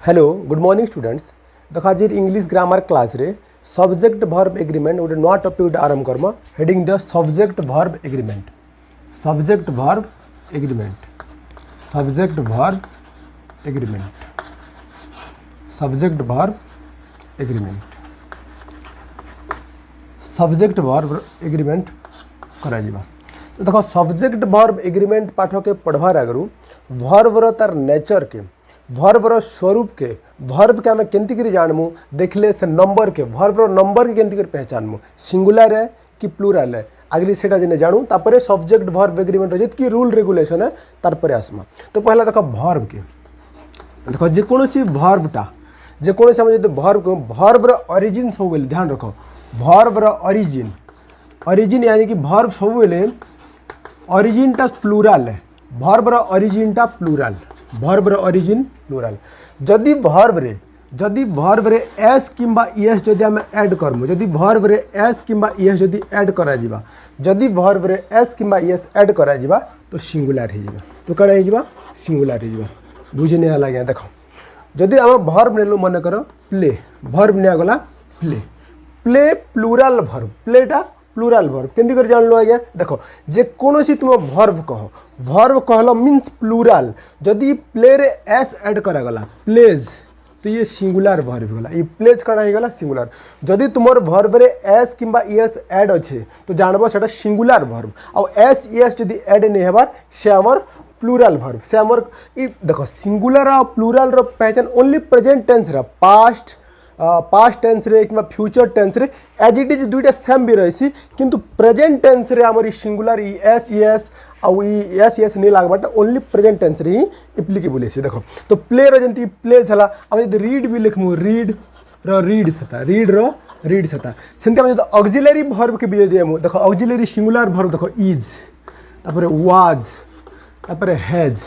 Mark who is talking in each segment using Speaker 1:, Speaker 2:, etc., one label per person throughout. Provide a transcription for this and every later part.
Speaker 1: Hello good morning students. देख आज English grammar class रे सब्जेक्ट वर्ब एग्रीमेंट गोटे नुआ टॉपिक आरंभ करम। Heading the subject verb agreement. Subject verb agreement. Subject verb agreement. Subject verb agreement. Subject verb agreement करा जिबा। तो देखो सब्जेक्ट वर्ब एग्रीमेंट पाठ के पढ़वार आगु वर्बर तार नेचर के वर्बर स्वरूप के वर्ब के आम केमती जानमु देखले से नंबर के वर्बर नंबर के केमती पहचानमु सिंगुलर है कि प्लूराल है आगे से जानू तापर सब्जेक्ट वर्ब एग्रीमेंट जितकी रूल रेगुलेशन है तार आसमा। तो पहला देख वर्ब के देख जेकोसी वर्बटा जेकोसी आम जो वर्ब वर्बर ओरिजिन सब ध्यान रख वर्बर ओरिजिन ओरिजिन यानी कि वर्ब सब ओरिजिनटा प्लूराल है वर्बर ओरिजिनटा प्लूराल वर्बर ओरिजिन प्लूराल। जदि वर्ब रे एस किंबा ईएस जदि आम ऐड करमु जदि वर्ब रे एस किंबा ईएस जदि ऐड करा जिबा जदि वर्ब रे एस किंबा ईएस ऐड करा जिबा तो सिंगुलर हो जिबा। तो कण हो जिबा सिंगुलर हो जिबा। बुझी नहीं आला देख जदि आम वर्ब नेलु मन कर प्ले वर्ब निया गला प्ले प्ले प्लूराल वर्ब प्लेटा प्लूराल वर्ब केमती कर जानलो आज्ञा देख जेकोसी तुम वर्ब कहल मीन्स प्लूराल जदि प्ले रे एस ऐड करा गला प्लेज तो ये सिंगुलर वर्ब गला ये प्लेज कण हो गला सिंगुलर। जदि तुमर वर्ब रे एस किंबा ईएस ऐड अच्छे तो जानबो सेटा सिंगुलर वर्ब आउ एस ईएस जदि ऐड नहीं हेबार से हमर प्लूराल वर्ब से हमर देख सिंगुलर आ प्लूराल रो पहचान ओनली प्रेजेंट टेंस रे पास्ट टेंस रे कि फ्यूचर टेंस रे एज इट इज दुईटा सेम भी रही किंतु प्रेजेंट टेंस रे आमर सिंगुलर एस ईएस आउ एस ईएस नहीं लागबाटा ओनली प्रेजेंट टेंस रे ही एप्लिकेबल है। देख तो प्ले रो जंती प्लेस हला आम जदि रीड भी लिखमु रीड रो रीड्स हता रीड रो रीड्स हता सेंती आम जदि ऑक्सिलरी वर्ब के भी दियमु देख ऑक्सिलरी सिंगुलर वर्ब देख इज तापर वाज तापर हैज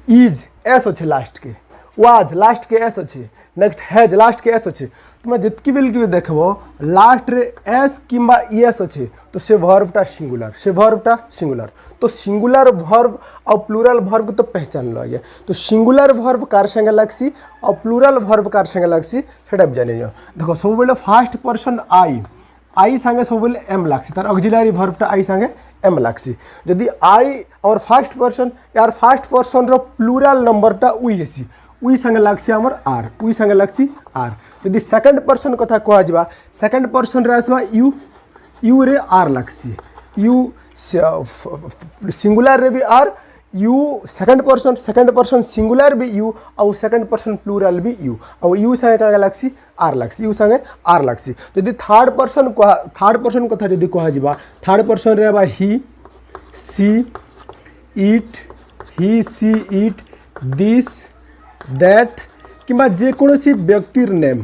Speaker 1: इज एस अच्छे लास्ट के वाज लास्ट के एस अच्छे नेक्स्ट हैज लास्ट के एस अच्छे तुम जितकी बिल की देखो लास्ट रे एस किंबा ईएस अच्छे तो से वर्बटा सिंगुलर तो सिंगुलर वर्ब और प्लूरल वर्ब तो पहचान लो आगे। तो सिंगुलर वर्ब कार संगे लगसी और प्लूरल वर्ब कार संगे लगसी सेटा भी जानि देखो सब बेले फर्स्ट पर्सन आई संगे सब बेले एम लगसी तार ऑक्सिलरी वर्बटा आई संगे एम लगसी जदि आई और फर्स्ट पर्सन यार फर्स्ट पर्सन रो प्लूरल नंबरटा उई हेसी उई संगे लगसी हमर आर उई संगे लगसी आर जदि सेकंड पर्सन कथा कह जिबा सेकंड पर्सन रे आसबा यू यू रे आर लगसी यू सिंगुलर रे भी आर यू सेकंड पर्सन सिंगुलर भी यू और सेकंड पर्सन प्लूरल भी यू और यू संगे का लगसी आर लगसी यू संगे आर लगसी। जदि थर्ड पर्सन कथा जदि कह जिबा थर्ड पर्सन रे बा he she it he she it this that किंबा जेकोसी व्यक्तिर नेम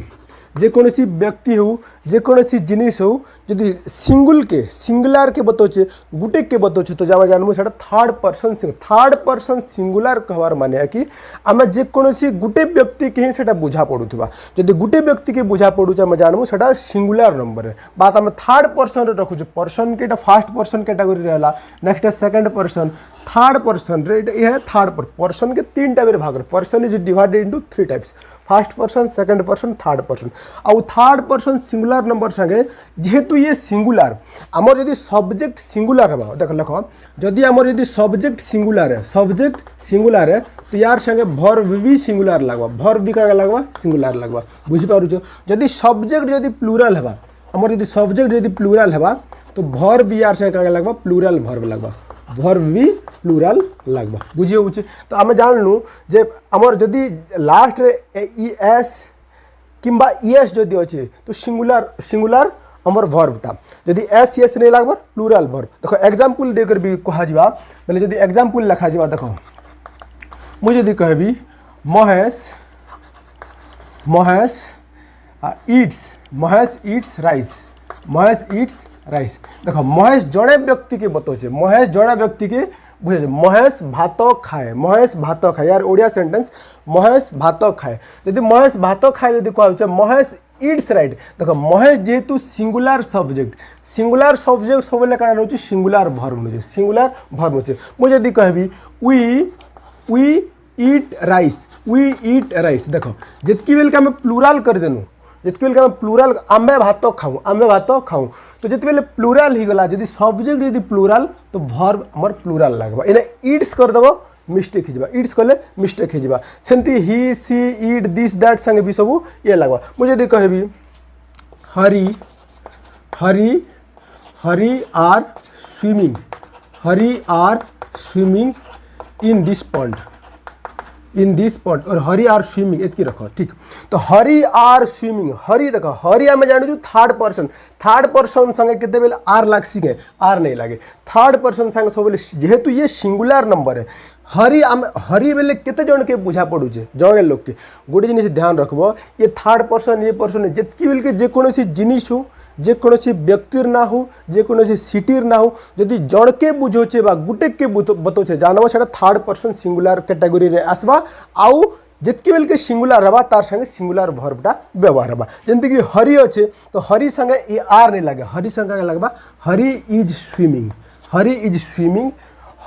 Speaker 1: जेकोसी व्यक्ति हो जेकोसी जिनिस हो जदि सिंगुलर के बतौचे गुटे के बतौचे तो जामा जानमु सेटा थर्ड पर्सन सिंगुलर कहवार माने कि आम जेकोसी गुटे व्यक्ति के ही सेटा बुझा पड़ुथबा जदि गुटे व्यक्ति के बुझा पड़ुचे आम जानमु सेटा सिंगुलर नंबर है बात आम थर्ड पर्सन रे रखुचे पर्सन के फर्स्ट पर्सन कैटेगरी रहला नेक्स्ट है सेकंड पर्सन थर्ड पर्सन रे ये थर्ड पर्सन के तीन टाइप रे भाग person is divided into three types first person second person third person आउ थर्ड पर्सन सिंगुलर नंबर संगे जेहेतु ये सिंगुलर आमर जदि सब्जेक्ट सिंगुलर है देख लख जदि आमर जदि सब्जेक्ट सिंगुलर है तो यार संगे वर्ब भी सिंगुलर लगवा वर्ब भी क्या लगवा सिंगुलर लगवा बुझिपारुछ। जदि सब्जेक्ट जदि प्लूरल है आमर जदि सब्जेक्ट जदि प्लूरल है तो वर्ब भी यार संगे क्या लगवा प्लूरल वर्ब लगवा वर्ब भी प्लूरल लगवा बुझी होउछ। तो आम जानलु जे आमर जदि लास्ट रे एस किंबा ईएस जदि अच्छे तो सिंगुलर आमर वर्बटा जदि एस ईएस नहीं लगवा प्लूरल वर्ब। देखो एग्जांपल देकर भी कहा जिबा बोले जदि एग्जांपल लिखा जिबा देखो मुझे जदि कहबी महेश इट्स राइस देखो महेश जड़े व्यक्ति के बतौचे महेश जड़े व्यक्ति के बुझे महेश भात खाए यार ओडिया सेंटेंस महेश भात खाए जदि महेश भात खाए जदि कहउचे महेश इट्स राइट देखो महेश जेहेतु सिंगुलर सब्जेक्ट सब लेकर सिंगुलर वर्ब मुझे मुझे जदि कहबी we eat rice we eat rice देख जितकी बेल के आम प्लूराल करदेनु जितकी बेल के आम प्लूराल आमे भात खाऊँ तो जिते बेले प्लूराल हो गला जदि सब्जेक्ट यदि प्लूराल तो वर्ब आमर प्लूराल लगवा एने ईट्स करदेव मिस्टेक हो इट्स कले मिस्टेक हो सेमती he she it this that संगे भी सब ये लगवा मुझे कहबी Hari Hari Hari are swimming in this pond और हरी आर स्विमिंग एतकी रख ठीक तो हरी आर स्विमिंग हरी देख हरी आम जानू थर्ड पर्सन संगे केते बेले आर लागसी के आर नहीं लगे थर्ड पर्सन संगे सब जेहेतु ये सिंगुलर नंबर है हरी बेले केते जन के बुझा पड़ुचे जड़े लोक के गोटे जिनिस ध्यान रखब ये थर्ड पर्सन जितकी बेल के जेकोसी जिनिस हो जेकोसी व्यक्तिर ना हो जेकोसी सिटीर ना हो जदि जड़के बुझोचे बा गुटे के बतौचे जानब से थर्ड पर्सन सिंगुलर कैटेगोरी रे आसवा आउ जितकी बेल के सिंगुलर हवा तार संगे सिंगुलर वर्बटा व्यवहार हवा जमती कि हरी अच्छे तो हरी संगे ये आर नहीं लगे हरी संगे लगवा हरी इज स्विमिंग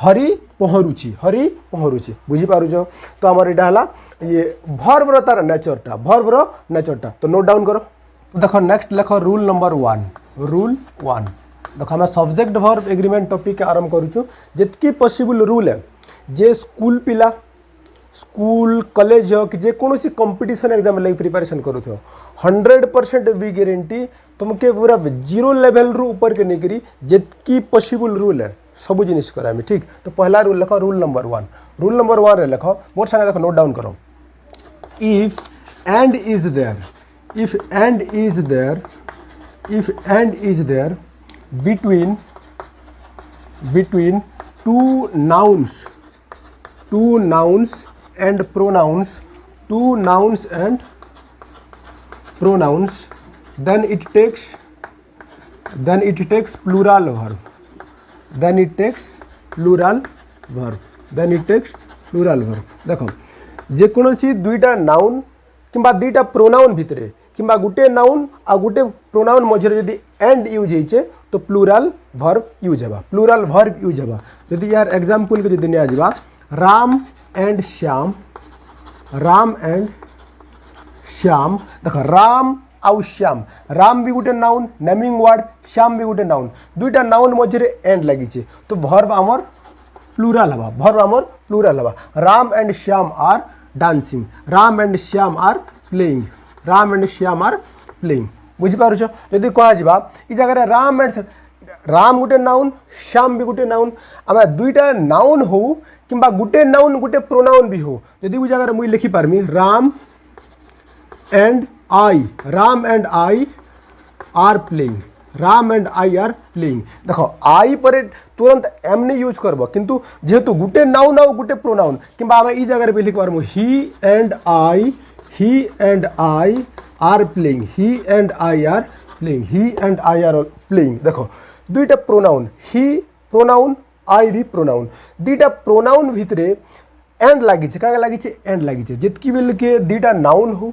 Speaker 1: हरी पहरुची बुझीपारुच तो आमर यहाँ ये भर्बर तार नेचरटा तो नोट डाउन करो देख नेक्स्ट लेख रूल नंबर 1 देख आम सब्जेक्ट वर्ब एग्रीमेंट टॉपिक आरंभ करुचु जितकी पॉसिबल रूल है जे स्कूल पिला स्कूल कॉलेज हो कि जेकोसी कंपटीशन एग्जाम लगे प्रिपरेशन करूथ 100% भी गारंटी तुमके पूरा 0 लेवल रु ऊपर के निकरी जितकी पॉसिबल रूल है सब जिनिस करामी ठीक तो पहला रूल लिख रूल नंबर 1 रे लिख मोर संगे देख नोट डाउन करो if and is there between two nouns and pronouns then it takes plural verb देखो जेकोसी दुईटा नाउन किंबा दुईटा प्रोनाउन भितर किंबा गुटे नाउन आ गुटे प्रोनाउन मझे जदि एंड यूज होइचे तो प्लूराल वर्ब यूज हेबा जदि यार एग्जांपल के जदि निया जिबा राम एंड श्याम देख राम आउ श्याम राम भी गुटे नाउन नेमिंग वर्ड श्याम भी गुटे नाउन दुईटा नाउन मझे एंड लगी तो वर्ब आमर प्लूराल हवा Ram and Shyam are dancing Ram and Shyam are playing बुझीपारुछ यदि कह जगह राम गुटे नाउन श्याम भी गुटे नाउन आम दुईटा नाउन हो किंबा गुटे नाउन गुटे प्रोनाउन भी हो यदि वो जगह मुझे लिखि पारमी Ram and I are playing देखो आई पर तुरंत एम नहीं यूज करब किंतु जेहेतु गुटे नाउन आउ गुटे प्रोनाउन किंबा आम ई जगह पे लिख पारमु ही एंड आई आर प्लेइंग देखो दुईटा प्रोनाउन ही प्रोनाउन आई भी प्रोनाउन दुईटा प्रोनाउन भितर एंड लगी क्या लगी एंड लगी जितकी बेल के दुईटा नाउन हो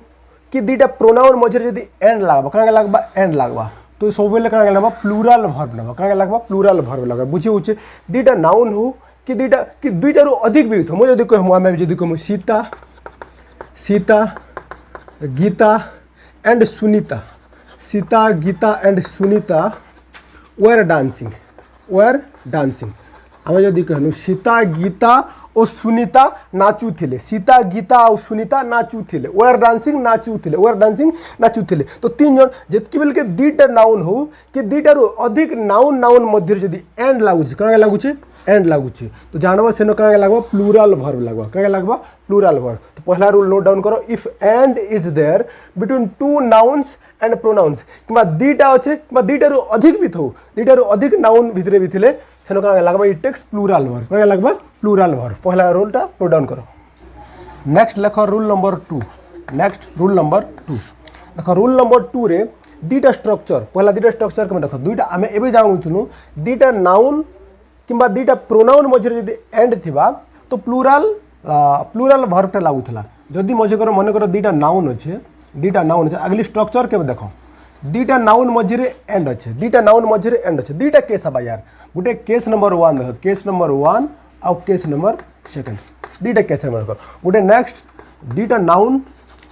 Speaker 1: कि दुईटा प्रोनाउन मझे जदि एंड लगवा क्या लगवा एंड लगवा तो सब बेले क्या लगवा प्लूराल वर्ब लगवा क्या लगवा प्लूराल वर्ब लगवा बुझी होचे दुईटा नाउन हो कि दुईटा रु अधिक भी हो मुझे कहूँ आम जदि कहूँ Sita Gita and Sunita were dancing आम जदि कहूँ सीता गीता और सुनीता नाचुले सीता गीता और सुनीता नाचुले वेर डांसिंग नाचुले तो तीन जन जितकी बेल के दुईटा नाउन हो कि दुईटा रु अधिक नाउन मध्य जदि एंड लगुच क्या लगुचे एंड लगुचे तो जानव से क्या लगवा प्लूराल वर्ब लगवा क्या लगवा प्लूराल वर्ब तो पहला रूल नोट डाउन करो if and is there between two nouns and pronouns कि दुईटा अच्छे कि दुईटा रु अधिक भी थो दुईटा रु अधिक नाउन भितर भी थे से क्या लगवा इट टेक्स प्लूराल वर्ब क्या लगवा प्लूराल वर्ब पहला रूलटा नोट डाउन करो नेक्स्ट लिख रूल नंबर 2 देख रूल नंबर 2 रे दुईटा स्ट्रक्चर पहला दुईटा स्ट्रक्चर के देख दुईटा आम एवं जानूँ दुईटा नाउन किंबा दुईटा प्रोनाउन मझे जदि एंड थिबा तो प्लूराल वर्बटा लगुला जदि मझे कर मन कर दुईटा नाउन अच्छे अगली स्ट्रक्चर के देख दुईटा नाउन मझे एंड अच्छे दुईटा केस हवा यार गोटे केस नंबर 1 देख केस नंबर 1 आउ केस नंबर 2 दुईटा केस मन कर गोटे नेक्स्ट दुईटा नाउन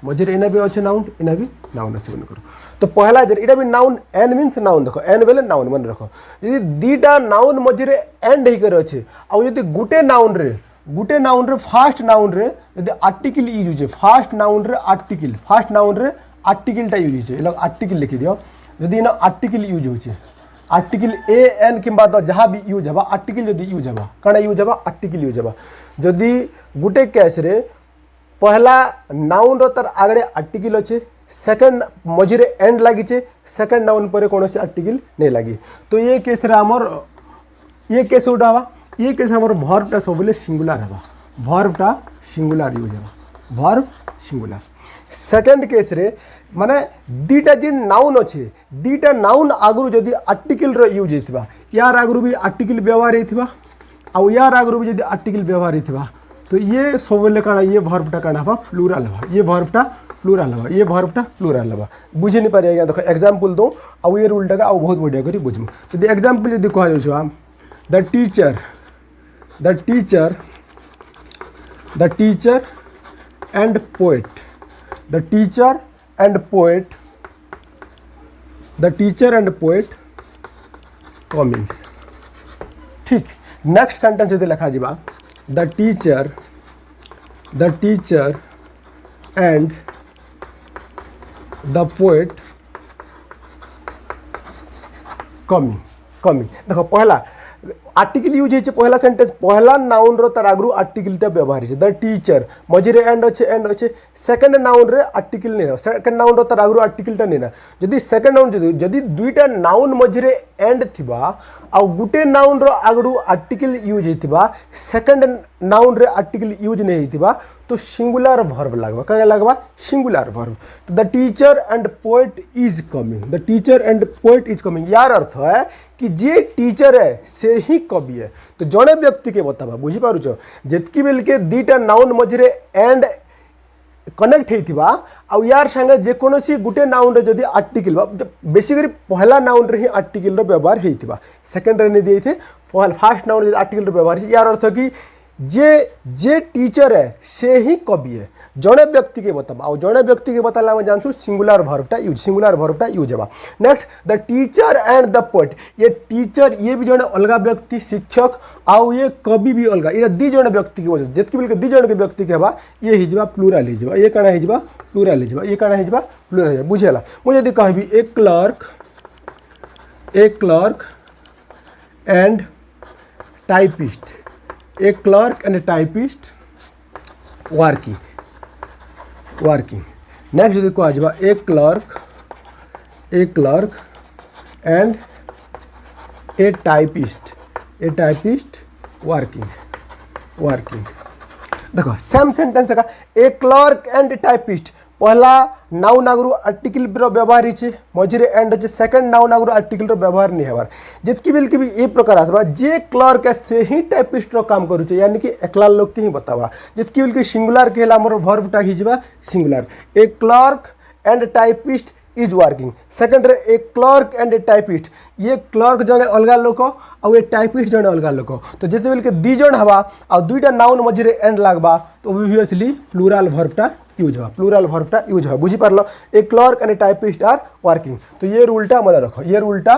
Speaker 1: मझे इना भी अच्छे नाउन इना भी नाउन अच्छे मन कर तो पहला इटा भी नाउन एन मीन्स नाउन देख एन बेले नाउन मन रख यदि दुईटा नाउन मझे एंड होकर अच्छे आदि गोटे नाउन रे फास्ट नाउन रे यदि आर्टिकल यूज हो फास्ट नाउन रे आर्टिकलटा यूज हो आर्टिकल लिखि दियो यदि इन आर्टिकल यूज हो आर्टिकल ए एन कि जहाँ भी यूज हवा आर्टिकल जदि यूज हवा कण यूज हवा आर्टिकल यूज हवा जदि गोटे केस रे पहला नाउन रो तार आगड़े आर्टिकल अच्छे सेकंड मझे एंड लगी सेकंड नाउन पर कौन से आर्टिकल नहीं लगी तो ये केस रे आमर ये केस गोटा हवा ये केस आमर भर्बटा सब सिंगुलर हवा भर्बटा सिंगुलर यूज हवा भर्ब सिंगुलर सेकंड केस रे माने दुईटा जिन नाउन अच्छे दुईटा नाउन आगु जदि आर्टिकल रो यूज होइथिबा यार आगु भी आर्टिकल व्यवहार होइथिबा आउ यार आगु भी जदि आर्टिकल व्यवहार होइथिबा तो ये सब काना ये भर्बटा काना हवा प्लूरल हवा ये भर्बटा प्लूरल हवा ये भर्बटा प्लूरल हवा बुझे नहीं पारे आज्ञा देख एग्जांपल दो आउ ये रूलटा का आउ बहुत बढ़िया करी बुझमु जदि एग्जांपल जदि कह जाउछा the teacher and poet the teacher and poet coming ठीक नेक्स्ट सेंटेंस यदि लिखा जावा the teacher and the poet coming देखो पहला आर्टिकल यूज है पहला सेंटेंस पहला नाउन रो तार आगु आर्टिकलटा व्यवहार है द टीचर मझे एंड अच्छे सेकंड नाउन रे आर्टिकल नहीं सेकंड नाउन रो तार आगु आर्टिकलटा नहीं जदि सेकंड नाउन जदि दुईटा नाउन मझे एंड थिबा आ गुटे नाउन रो आगु आर्टिकल यूज होइथिबा सेकंड नाउन रे आर्टिकल यूज नहीं होइथिबा तो सिंगुलर वर्ब लगवा क्या लगवा सिंगुलर वर्ब तो the teacher and poet is coming यार अर्थ है कि जे टीचर है से ही कवि है तो जड़े व्यक्ति के बतावा बुझी पारुछ जेतकी बेल के दुईटा नाउन मझे एंड कनेक्ट होइथिबा आ यार संगे जेकोसी गुटे नाउन रे जदि आर्टिकल बेसिकली पहला नाउन रे ही आर्टिकल रो व्यवहार होइथिबा सेकंड रे नहीं दिए थे फर्स्ट नाउन रे आर्टिकल रो व्यवहार यार अर्थ कि जे टीचर है से ही कवि है जड़े व्यक्ति के बतावा और जड़े व्यक्ति के बताला हम जानसु सिंगुलर वर्बटा यूज हवा next the teacher and the poet ये टीचर ये भी जड़े अलग व्यक्ति शिक्षक आउ ये कवि भी अलग ये दी जड़े व्यक्ति के वजह जितकी बिल दी जड़े व्यक्ति के हवा ये हिजबा प्लूरल हिजबा ये काना हिजबा प्लूरल हिजबा ये काना हिजबा प्लूरल हिजबा बुझेला मुझे यदि कहबी a clerk and typist a clerk and a typist working next देखो आ जावा a clerk and a typist working देखो सेम सेंटेंस का a clerk and a typist पहला नाउन आगु आर्टिकल रो व्यवहार है मझे एंड अच्छे सेकंड नाउन आगु आर्टिकल रो व्यवहार नहीं हबार जितकी बिल की भी ये प्रकार आसवा जे क्लर्क से ही टाइपिस्ट रो काम करूचे यानी कि एकला लोग के ही बतावा जितकी बिल की सिंगुलर के हमर वर्बटा हिजबा singular a clerk and typist is working second रे a clerk and a typist ये क्लर्क जने अलग लोक और ये टाइपिस्ट जने अलग लोक तो जिते बिल के दी जन हवा और दुईटा नाउन मझे एंड लागबा तो ऑब्वियसली प्लूरल वर्बटा यूज हवा बुझी पारल a clerk and a typist are working तो ये रूलटा मन रख ये रूलटा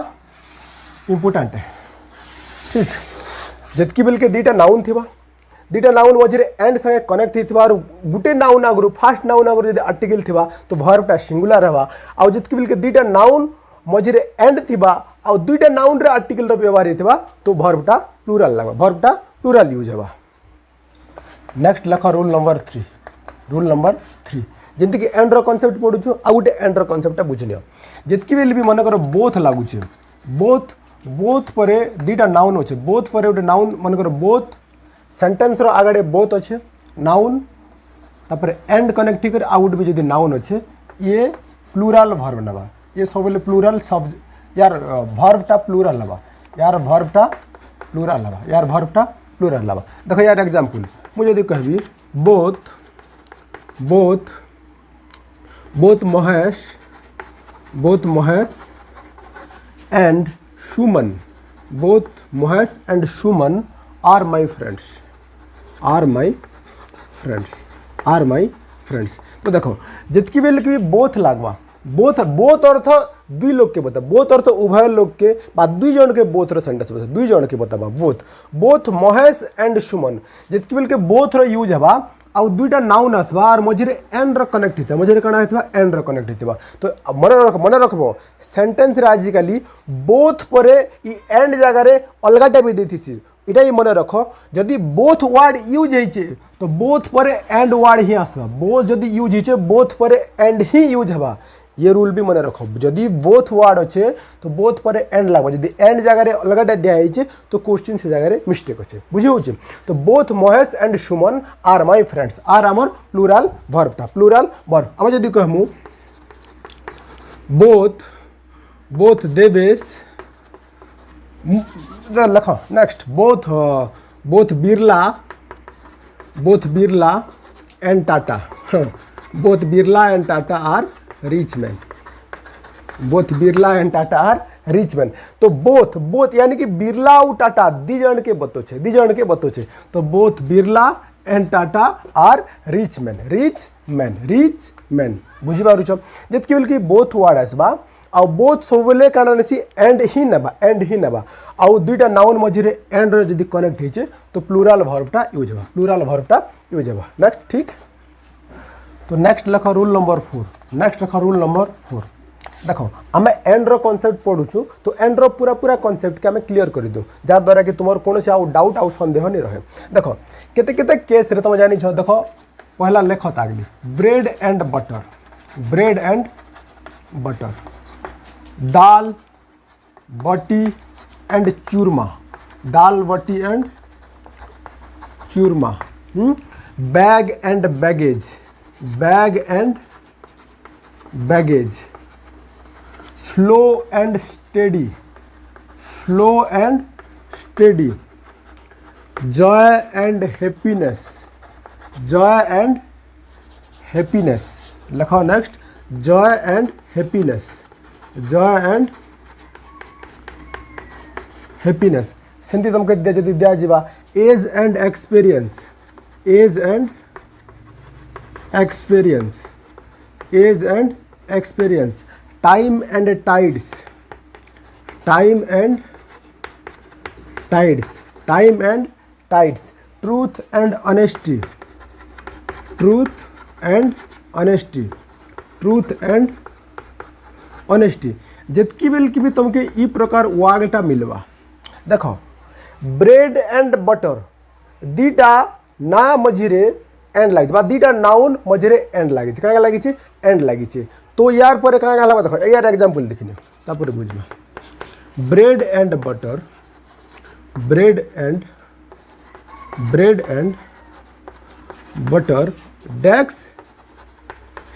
Speaker 1: इंपोर्टेंट है ठीक जितकी बिल के दुईटा नाउन थिबा दुईटा नाउन मझे एंड संगे कनेक्ट होइथिबा और गुटे नाउन आगु फास्ट नाउन आगु जदि आर्टिकल थिबा तो वर्बटा सिंगुलर हवा और जितकी बिल के दुईटा नाउन मझे एंड थिबा और दुईटा नाउन रे आर्टिकल रो व्यवहार होइथिबा तो वर्बटा प्लूरल लगबा वर्बटा प्लूरल यूज हवा नेक्स्ट लख रूल नंबर 3 जमती कि एंड रो कॉन्सेप्ट पढ़ुछु आ गुटे एंड रो कॉन्सेप्ट बुझनियो जितकी बेल भी मन कर बोथ लागुचे बोथ परे दुईटा नाउन अच्छे बोथ परे गोटे नाउन मन कर बोथ सेंटेंस रो आगड़े बोथ अच्छे नाउन तापर एंड कनेक्ट कर आउट भी जदि नाउन अच्छे ये प्लूरल वर्ब नबा ये सब प्लूरल सब यार वर्बटा प्लूरल नबा यार वर्बटा प्लूरल नबा देखो यार एग्जांपल मुझे यदि कहबी both Mahesh and Shuman are my friends friends, are my friends. तो देखो जितकी बेल की बोथ लागवा, बोथ बोथ अर्थ दुई लोग के बता, बोथ अर्थ उभय लोग के बा दुई जन के बोथ रो सेंटेंस बता, दुई जन के बताबा बोथ, बोथ महेश एंड सुमन जितकी बेल के बोथ रो यूज हबा आउ दुईटा नाउन आसबा और मझे एंड रो कनेक्ट होता, मझे कण होता एंड रो कनेक्ट होता। तो मन रखबो सेंटेंस रे आजिकली बोथ परे ई एंड जगह रे अलगाटा भी देथिसी, इटा ही मन रख। जदि बोथ वर्ड यूज होइछे तो बोथ परे एंड वर्ड ही आसबा, बोथ जदि यूज होइछे बोथ परे एंड ही यूज हबा, ये रूल भी मन रख। जदि बोथ वर्ड अच्छे तो बोथ पर एंड लागबा, जदि एंड जगह अलगाटा दिखाई तो क्वेश्चन से जगह मिस्टेक अच्छे, बुझे होचे। तो both Mahesh and Suman are my friends, are आमर प्लूराल वर्बटा, प्लूराल वर्ब। आम जदि कहमु बोथ बोथ देवेश, लख next both both Birla and Tata, both Birla and Tata are rich man, both Birla and Tata are rich man. तो बोथ बोथ यानी कि बिरला और टाटा दी जन के बतो छे, दी जन के बतो छे। तो both Birla and Tata are rich man, rich man, rich man, बुझी पारुछ। जतकी बेल की बोथ वर्ड आसबा आ बोथ सबले कारण सी एंड ही नेबा, एंड ही नेबा आउ दुईटा नाउन मझे एंड रे जदि कनेक्ट होइछे तो प्लूराल वर्बटा यूज हेबा, प्लूराल वर्बटा यूज हेबा। नेक्स्ट ठीक। तो नेक्स्ट लख रूल नंबर 4, नेक्स्ट लख रूल नंबर 4। देखो आम एंड रो कॉन्सेप्ट पढ़ुछु तो एंड रो पूरा पूरा कॉन्सेप्ट के आम क्लीयर कर दो, जार द्वारा कि तुम कौन से डाउट आउ सन्देह नहीं रहे। देखो केते केते केस रे तुम जानी छ, देखो पहला लेख तागली bread and butter, bread and butter, dal bati and churma, dal bati and churma, bag and baggage, bag and baggage, slow and steady, slow and steady, joy and happiness, joy and happiness. लिखो next joy and happiness, joy and happiness. सेमती तुमको जदि दिया जावा age and experience, age and experience, age and experience, time and tides, time and tides, time and tides, truth and honesty, truth and honesty, truth and honesty. जितकी बेल की भी तुमके ई प्रकार वागटा मिलवा। देखो ब्रेड एंड बटर दीटा ना मझिरे एंड लगी, दीटा noun मझे एंड लगी, क्या लगी एंड लगी। तो यार पर क्या हला देखो यार एग्जांपल देखने तापर बुझमा bread and butter, bread and butter डेक्स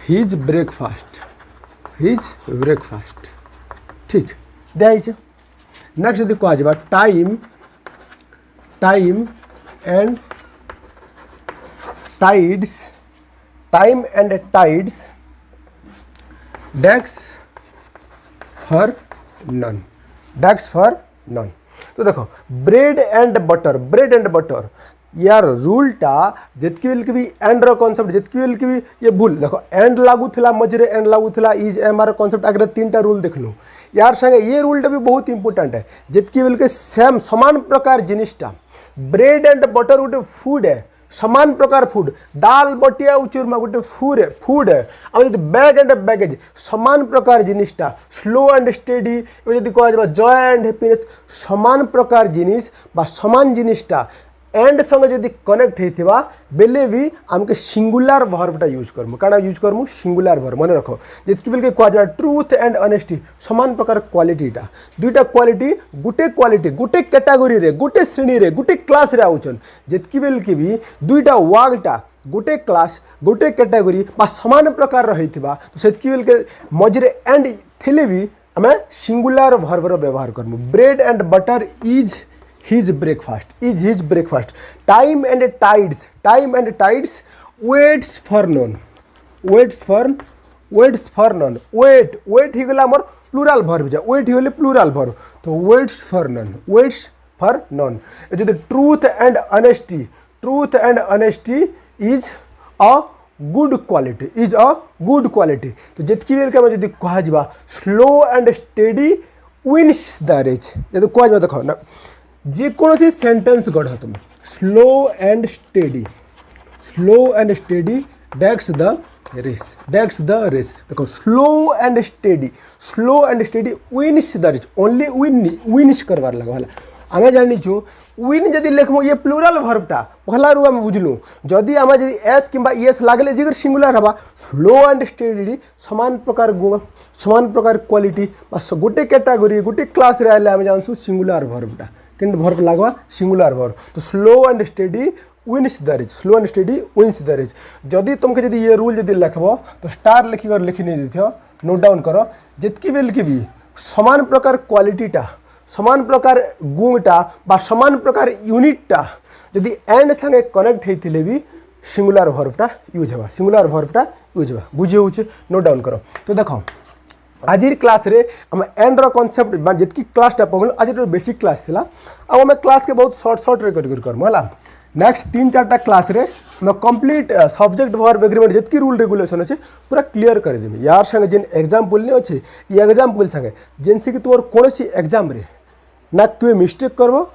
Speaker 1: हिज ब्रेकफास्ट, हिज ब्रेकफास्ट। ठीक दिखाई। नेक्स्ट यदि कह time, time and tides, time and tides डेक्स फॉर नन, डेक्स फॉर नन। तो देखो bread and butter, bread and butter यार रूलटा जितकी बेल की भी एंड रो कॉन्सेप्ट जितकी बेल की भी ये भूल। देखो एंड लागू थिला, मझे एंड लागू थिला, इज एम आर कॉन्सेप्ट आगे 3टा रूल देख लो यार संगे। ये रूलटा भी बहुत इंपोर्टेंट है। जितकी बेल के सेम समान प्रकार जिनिसटा ब्रेड एंड बटर गोटे फूड है, समान प्रकार फूड, दाल बटिया चूरमा गोटे फूड है। आम जब बैग एंड बैगेज समान प्रकार जिनिसटा, स्लो एंड स्टेडी जब कह जॉय एंड हैप्पीनेस समान प्रकार जिनिस बा समान जिनिसटा एंड संग जदि कनेक्ट होता बेले भी आमके सिंगुलर वर्बटा यूज करमु। काना यूज करमु सिंगुलर वर्ब। मन रख जितकी बेल के कह ट्रूथ एंड ऑनेस्टी समान प्रकार क्वालिटीटा, दुईटा क्वालिटी गोटे कैटेगोरी रे, गोटे श्रेणी रे, गोटे क्लास रे आउछन। जितकी बेल के भी दुईटा वार्डटा गोटे क्लास गोटे कैटेगोरी बा समान प्रकार रहिथिबा तो सेतकी बेल के मझे एंड थिले भी आमे सिंगुलर वर्बर व्यवहार करमु। Bread and butter is his breakfast, is his breakfast. Time and tides waits for none, waits for none, wait ही गला हमर प्लूरल वर्ब जा, wait ही गले प्लूरल वर्ब। तो waits for none, जदि truth and honesty is a good quality is a good quality तो जितकी बेल के जब कह slow and steady wins the race जब कह देख ना जेकोसी सेंटेंस गढ़ तुम स्लो एंड स्टेडी डेक्स द रेस देखो slow and steady wins the race only wins करवार लगे आम जाचु विन जदि लिखमु ये प्लूराल भर्वटा पहला रू आम बुझलु जदि आम जदि एस कि एस लगे जी सिंगुलर हवा स्लो एंड स्टेडी समान प्रकार गुण समान प्रकार क्वालिटी गोटे कैटेगोरी गोटे क्लास आम जानसु सिंगुलर भर्वटा कि भर्व लगवा सिंगुलर भर्व तो slow and steady wins the race slow and steady wins the race जदि तुमके जदि ये रूल जदि लिखब तो स्टार लिखिक लिखि नहीं देथियो नोट डाउन कर जितकी बेल की भी समान प्रकार क्वालिटीटा समान प्रकार गुणटा बा समान प्रकार यूनिटा जदि एंड संगे कनेक्ट होते भी सिंगुलर भर्वटा यूज होगा सिंगुलर भर्वटा यूज होगा बुझे होचे नोट डाउन कर तो देख आज क्लास रे आम एंड रो कॉन्सेप्ट जितकी क्लासटा पढ़ल आज बेसिक क्लास थिला अब आम क्लास के बहुत शॉर्ट रे करमु है नेक्स्ट 3-4टा क्लास रे मैं कंप्लीट सब्जेक्ट वर्ब एग्रीमेंट जितकी रूल रेगुलेशन अच्छे पूरा क्लियर करदेवी यार संगे जेन एग्जाम्पल नहीं अच्छे ये एग्जाम्पल संगे जिनसे कि तुम कौन एग्जाम रे ना तुम्हें मिस्टेक करब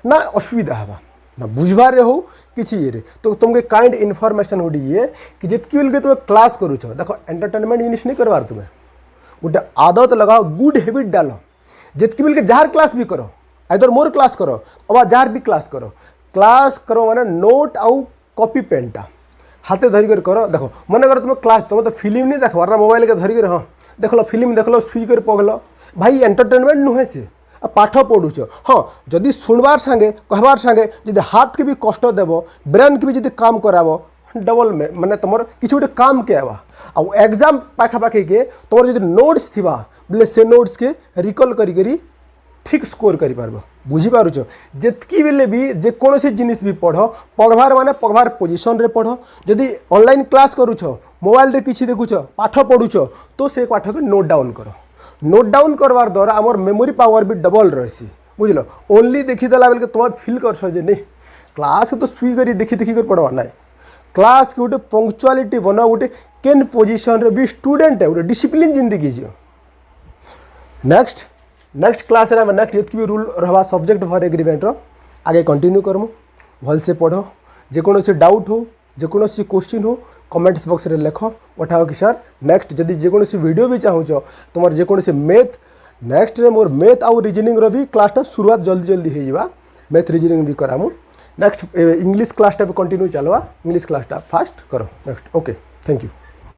Speaker 1: ना असुविधा हवा ना बुझबार हो किसी ये तो तुमके काइंड इनफॉरमेशन गोटे ये कि जितकी बेल तुम क्लास करुच देख एंटरटेनमेंट जिनिस नहीं करवार तुम्हें गोटे आदत लगाओ गुड हैबिट डालो जितकी बेल के जार क्लास भी करो आइदर मोर क्लास करो अबा जार भी क्लास करो माने नोट आउ कॉपी पेनटा हाथे धरिक करो देख मन कर तुम क्लास तुम तो फिल्म नहीं देखबार ना मोबाइल के धरिक हाँ देखल फिल्म देखल शुई कर पढ़ल भाई एंटरटेनमेंट नुहे से पाठ पढ़ुच हाँ जदि सुनबार संगे कहबार संगे जदि हाथ के भी कष्ट देव ब्रेन के भी जदि काम कराब डबल में माने तुम किसी गोटे काम के आवा आ एग्जाम पाखापाखि के तुम जदि नोट्स थिबा बोले से नोट्स के रिकल करी ठीक स्कोर करि पारबो बुझीपारुच जितकी बेले भी जेकोसी जिनिस भी पढ़बार माने पढ़बार पोजिशन रे पढ़ जदि ऑनलाइन क्लास करुच मोबाइल रे किछि देखुच पाठ पढ़ुच तो से पाठ के नोट डाउन करवार द्वारा आमर मेमोरी पावर भी डबल रही बुझल ओनली देखीदेला बेल तुम फिल कर नहीं क्लास तो सुई कर देखी कर पढ़वा ना क्लास के गोटे पंक्चुआलिटी बना गोटे केन पोजिशन रे भी स्टूडेंट है गोटे डिसिप्लिन जिंदगी जियो नेक्स्ट क्लास रे नेक्स्ट जितकी भी रूल रहा सब्जेक्ट वर्ब एग्रीमेंट आगे कंटिन्यू करमु भल से पढ़ जेकोसी डाउट हो जेकोसी क्वेश्चन हो कमेंट्स बॉक्स रे लिख पठाओ कि सर नेक्स्ट जदि जेकोसी वीडियो भी चाहूच तुम जेकोसी मैथ नेक्स्ट रे मोर मैथ आउ रीजनिंग रो भी क्लासटा शुरुआत जल्दी हो मैथ रीजनिंग भी करामु नेक्स्ट इंग्लिश क्लासटा भी कंटिन्यू चलवा इंग्लिश क्लासटा फास्ट करो नेक्स्ट ओके थैंक यू।